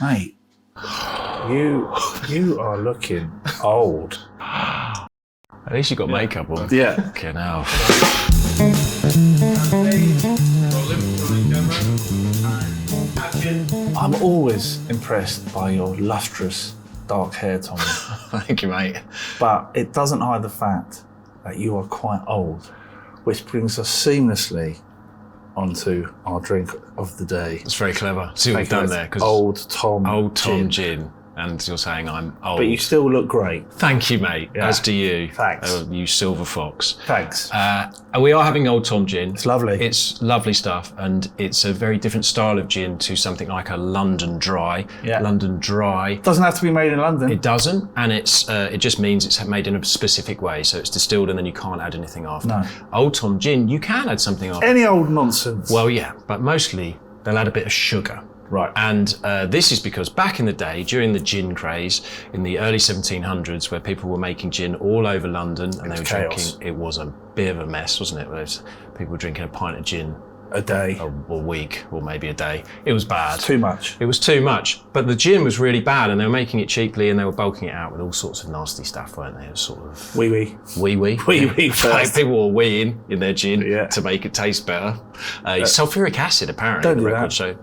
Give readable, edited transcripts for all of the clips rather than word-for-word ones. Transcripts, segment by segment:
Mate, you are looking old. At least you got makeup on. Yeah. Fucking hell. I'm always impressed by your lustrous dark hair, Tommy. Thank you, mate. But it doesn't hide the fact that you are quite old, which brings us seamlessly onto our drink of the day. That's very clever. See what you've done there? Old Tom Gin. And you're saying I'm old. But you still look great. Thank you, mate. Yeah. As do you. Thanks. You silver fox. Thanks. And we are having Old Tom Gin. It's lovely. It's lovely stuff, and it's a very different style of gin to something like a London Dry. Yeah. London Dry. Doesn't have to be made in London. It doesn't, and it just means it's made in a specific way. So it's distilled, and then you can't add anything after. No. Old Tom Gin, you can add something after. Any old nonsense. Well, yeah, but mostly they'll add a bit of sugar. Right. And this is because back in the day, during the gin craze, in the early 1700s, where people were making gin all over London and they were drinking, it was a bit of a mess, wasn't it? Where people were drinking a pint of gin a day, a week, or maybe a day. It was bad. Too much. It was too much. But the gin was really bad, and they were making it cheaply, and they were bulking it out with all sorts of nasty stuff, weren't they? It was sort of wee. Wee First. People were weeing in their gin to make it taste better. Sulfuric acid, apparently. Don't do record that. show.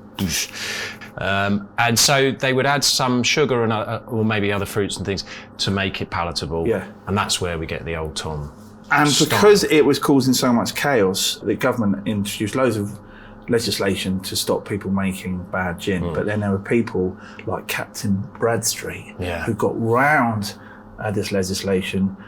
And so they would add some sugar and or maybe other fruits and things to make it palatable. Yeah. And that's where we get the Old Tom. And style. because it was causing so much chaos, the government introduced loads of legislation to stop people making bad gin. But then there were people like Captain Bradstreet who got round this legislation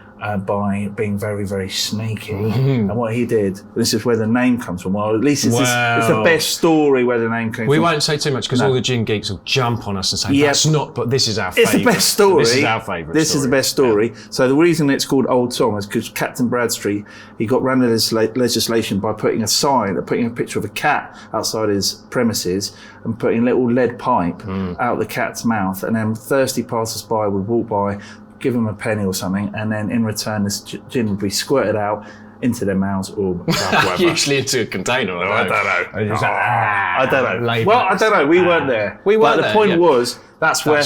by being very, very sneaky. And what he did, this is where the name comes from. Well, at least it's the best story where the name came from. We won't say too much because all the gin geeks will jump on us and say, that's not, but this is our favourite. It's the best story. This is our favourite This is the best story. Yeah. So the reason it's called Old Tom is because Captain Bradstreet, he got round the legislation by putting a sign, putting a picture of a cat outside his premises and putting a little lead pipe out the cat's mouth, and then thirsty passers-by would walk by, give them a penny or something, and then in return this gin would be squirted out into their mouths or usually into a container. I don't know. I don't know. Well, I don't know. We weren't there. We weren't there. The point was that's where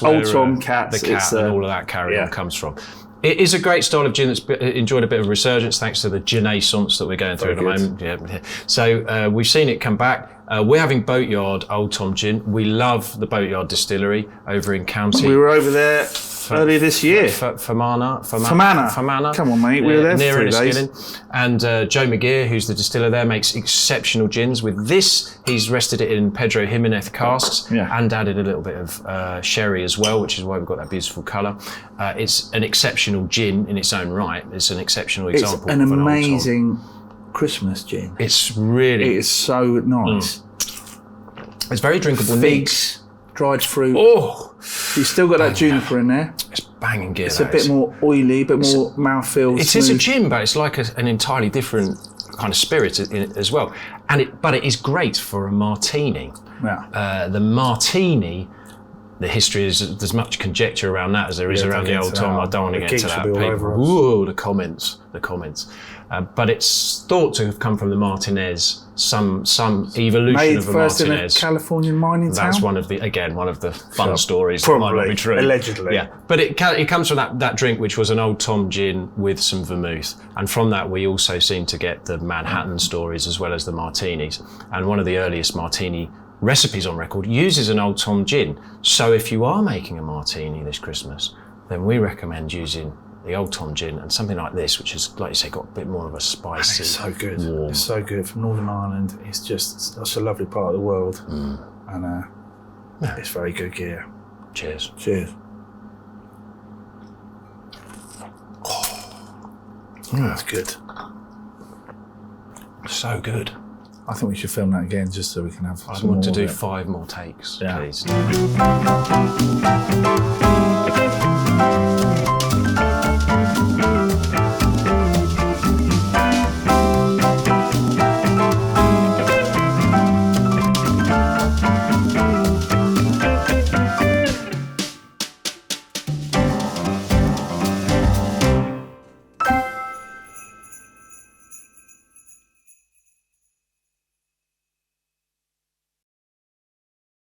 Old Tom Cats, the cat and all of that carry on comes from. It is a great style of gin that's enjoyed a bit of resurgence thanks to the ginaissance that we're going through at the moment. Yeah. So we've seen it come back. We're having Boatyard Old Tom Gin. We love the Boatyard Distillery over in County. We were over there earlier this year. Fermanagh. Come on, mate. We were there near for 3 days. And Joe McGear, who's the distiller there, makes exceptional gins. With this, he's rested it in Pedro Jimenez casks and added a little bit of sherry as well, which is why we've got that beautiful colour. It's an exceptional gin in its own right. It's an exceptional example. It's an amazing Christmas gin. It's really... It is so nice. It's very drinkable. Figs, dried fruit. Oh! You've still got that juniper in there. It's banging gear. It's a bit more oily, a bit more mouthfeel. It is a gin, but it's like an entirely different kind of spirit in it as well. But it is great for a martini. Yeah. The martini... The history is there's much conjecture around that as there is around the Old Tom. I don't want to get to that. Ooh, the comments. But it's thought to have come from the Martinez, some evolution of a Martinez. Made first in a Californian mining town? That's one of the fun stories. Probably, that might not be true. Allegedly. Yeah, but it comes from that drink, which was an Old Tom gin with some vermouth. And from that, we also seem to get the Manhattan stories as well as the martinis. And one of the earliest martini recipes on record uses an Old Tom gin. So if you are making a martini this Christmas, then we recommend using the Old Tom gin and something like this, which is, like you say, got a bit more of a spicy, it's so good. Warm. It's so good. From Northern Ireland, it's just such a lovely part of the world. And it's very good gear. Cheers. That's good. So good. I think we should film that again just so we can have some more. I want to do 5 more takes, please.